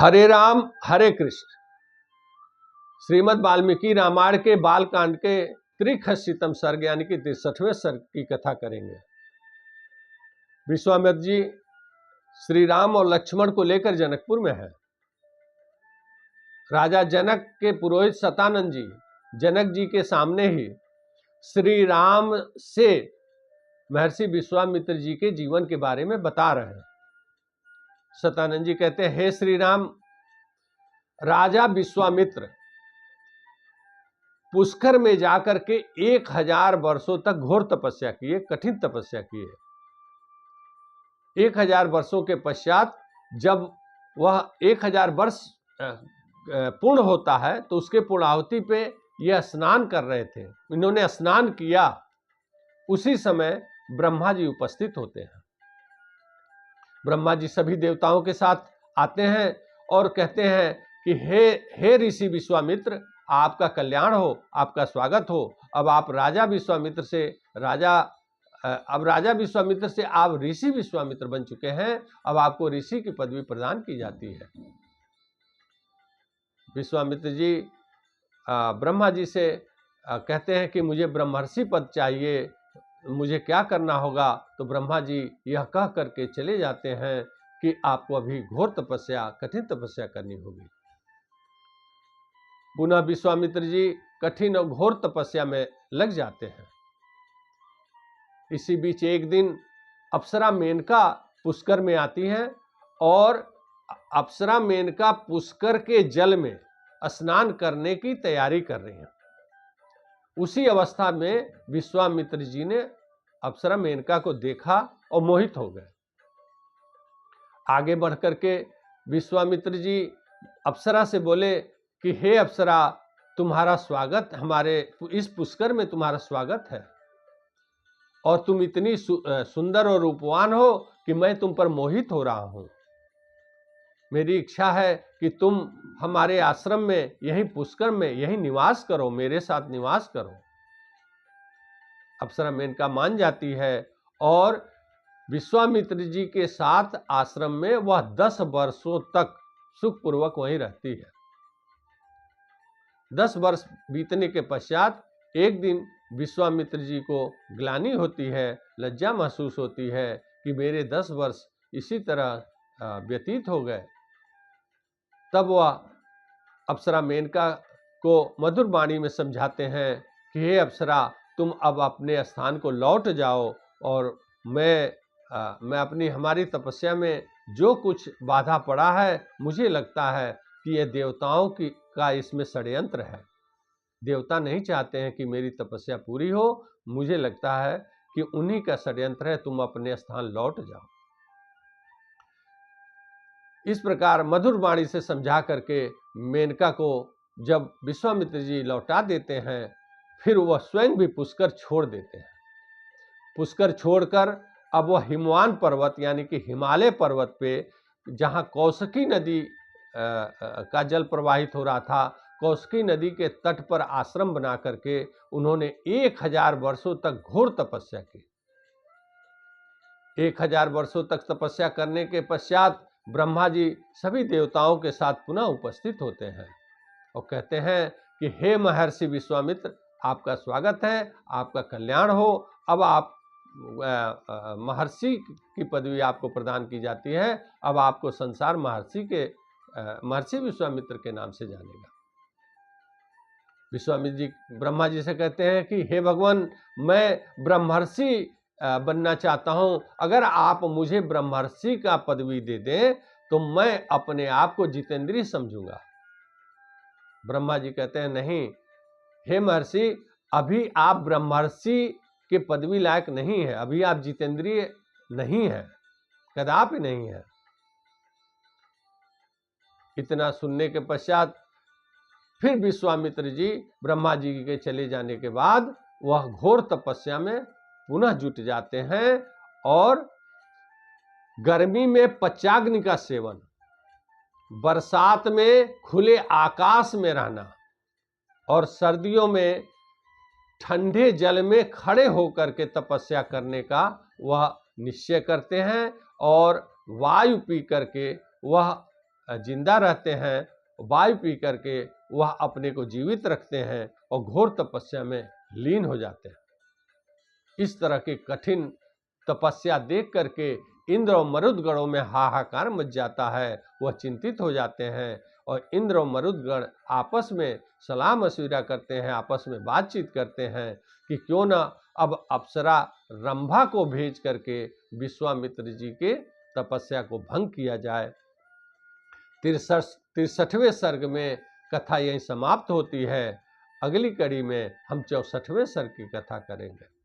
हरे राम हरे कृष्ण। श्रीमद् वाल्मीकि रामायण के बालकांड के त्रिखचितम सर्ग यानी कि 63वें सर्ग की कथा करेंगे। विश्वामित्र जी श्री राम और लक्ष्मण को लेकर जनकपुर में है। राजा जनक के पुरोहित सतानंद जी जनक जी के सामने ही श्री राम से महर्षि विश्वामित्र जी के जीवन के बारे में बता रहे हैं। सतानंद जी कहते हैं, हे श्री राम, राजा विश्वामित्र पुष्कर में जाकर के 1000 वर्षों तक घोर तपस्या किए, कठिन तपस्या किए। 1000 वर्षों के पश्चात जब वह 1000 वर्ष पूर्ण होता है तो उसके पूर्णाहुति पे यह स्नान कर रहे थे। इन्होंने स्नान किया, उसी समय ब्रह्मा जी उपस्थित होते हैं। ब्रह्मा जी सभी देवताओं के साथ आते हैं और कहते हैं कि हे ऋषि विश्वामित्र, आपका कल्याण हो, आपका स्वागत हो। अब राजा विश्वामित्र से आप ऋषि विश्वामित्र बन चुके हैं। अब आपको ऋषि की पदवी प्रदान की जाती है। विश्वामित्र जी ब्रह्मा जी से कहते हैं कि मुझे ब्रह्मर्षि पद चाहिए, मुझे क्या करना होगा। तो ब्रह्मा जी यह कह करके चले जाते हैं कि आपको अभी घोर तपस्या, कठिन तपस्या करनी होगी। पुनः विश्वामित्र जी कठिन और घोर तपस्या में लग जाते हैं। इसी बीच एक दिन अप्सरा मेनका पुष्कर में आती है और अप्सरा मेनका पुष्कर के जल में स्नान करने की तैयारी कर रही हैं। उसी अवस्था में विश्वामित्र जी ने अप्सरा मेनका को देखा और मोहित हो गए। आगे बढ़कर के विश्वामित्र जी अप्सरा से बोले कि हे अप्सरा, तुम्हारा स्वागत, हमारे इस पुष्कर में तुम्हारा स्वागत है और तुम इतनी सुंदर और रूपवान हो कि मैं तुम पर मोहित हो रहा हूं। मेरी इच्छा है कि तुम हमारे आश्रम में, यही पुष्कर में, यही निवास करो, मेरे साथ निवास करो। अप्सरा मेनका मान जाती है और विश्वामित्र जी के साथ आश्रम में वह 10 वर्षों तक सुखपूर्वक वहीं रहती है। 10 वर्ष बीतने के पश्चात एक दिन विश्वामित्र जी को ग्लानि होती है, लज्जा महसूस होती है कि मेरे 10 वर्ष इसी तरह व्यतीत हो गए। तब वह अप्सरा मेनका को मधुर वाणी में समझाते हैं कि हे अप्सरा, तुम अब अपने स्थान को लौट जाओ और हमारी तपस्या में जो कुछ बाधा पड़ा है, मुझे लगता है कि यह देवताओं का इसमें षड्यंत्र है। देवता नहीं चाहते हैं कि मेरी तपस्या पूरी हो। मुझे लगता है कि उन्हीं का षड्यंत्र है, तुम अपने स्थान लौट जाओ। इस प्रकार मधुर वाणी से समझा करके मेनका को जब विश्वामित्र जी लौटा देते हैं, फिर वह स्वयं भी पुष्कर छोड़ देते हैं। पुष्कर छोड़कर अब वह हिमवान पर्वत यानी कि हिमालय पर्वत पे, जहाँ कौशिकी नदी का जल प्रवाहित हो रहा था, कौशिकी नदी के तट पर आश्रम बना करके उन्होंने 1000 वर्षों तक घोर तपस्या की। 1000 वर्षों तक तपस्या करने के पश्चात ब्रह्मा जी सभी देवताओं के साथ पुनः उपस्थित होते हैं और कहते हैं कि हे महर्षि विश्वामित्र, आपका स्वागत है, आपका कल्याण हो। अब आप महर्षि की पदवी आपको प्रदान की जाती है। अब आपको संसार महर्षि विश्वामित्र के नाम से जानेगा। विश्वामित्र जी ब्रह्मा जी से कहते हैं कि हे भगवान, मैं ब्रह्मर्षि बनना चाहता हूं। अगर आप मुझे ब्रह्मर्षि का पदवी दे दें तो मैं अपने आप को जितेंद्रिय समझूंगा। ब्रह्मा जी कहते हैं, नहीं हे महर्षि, अभी आप ब्रह्मर्षि के पदवी लायक नहीं है, अभी आप जितेंद्रिय नहीं है, कदापि नहीं है। इतना सुनने के पश्चात फिर विश्वामित्र जी ब्रह्मा जी के चले जाने के बाद वह घोर तपस्या में पुनः जुट जाते हैं और गर्मी में पच्चाग्नि का सेवन, बरसात में खुले आकाश में रहना और सर्दियों में ठंडे जल में खड़े होकर के तपस्या करने का वह निश्चय करते हैं और वायु पी करके वह जिंदा रहते हैं, वायु पी करके वह अपने को जीवित रखते हैं और घोर तपस्या में लीन हो जाते हैं। इस तरह की कठिन तपस्या देख करके इंद्र और मरुदगणों में हाहाकार मच जाता है। वह चिंतित हो जाते हैं और इंद्र और मरुदगण आपस में सलाह मशविरा करते हैं, आपस में बातचीत करते हैं कि क्यों ना अब अप्सरा रंभा को भेज करके विश्वामित्र जी के तपस्या को भंग किया जाए। 63वें सर्ग में कथा यहीं समाप्त होती है। अगली कड़ी में हम 64वें सर्ग की कथा करेंगे।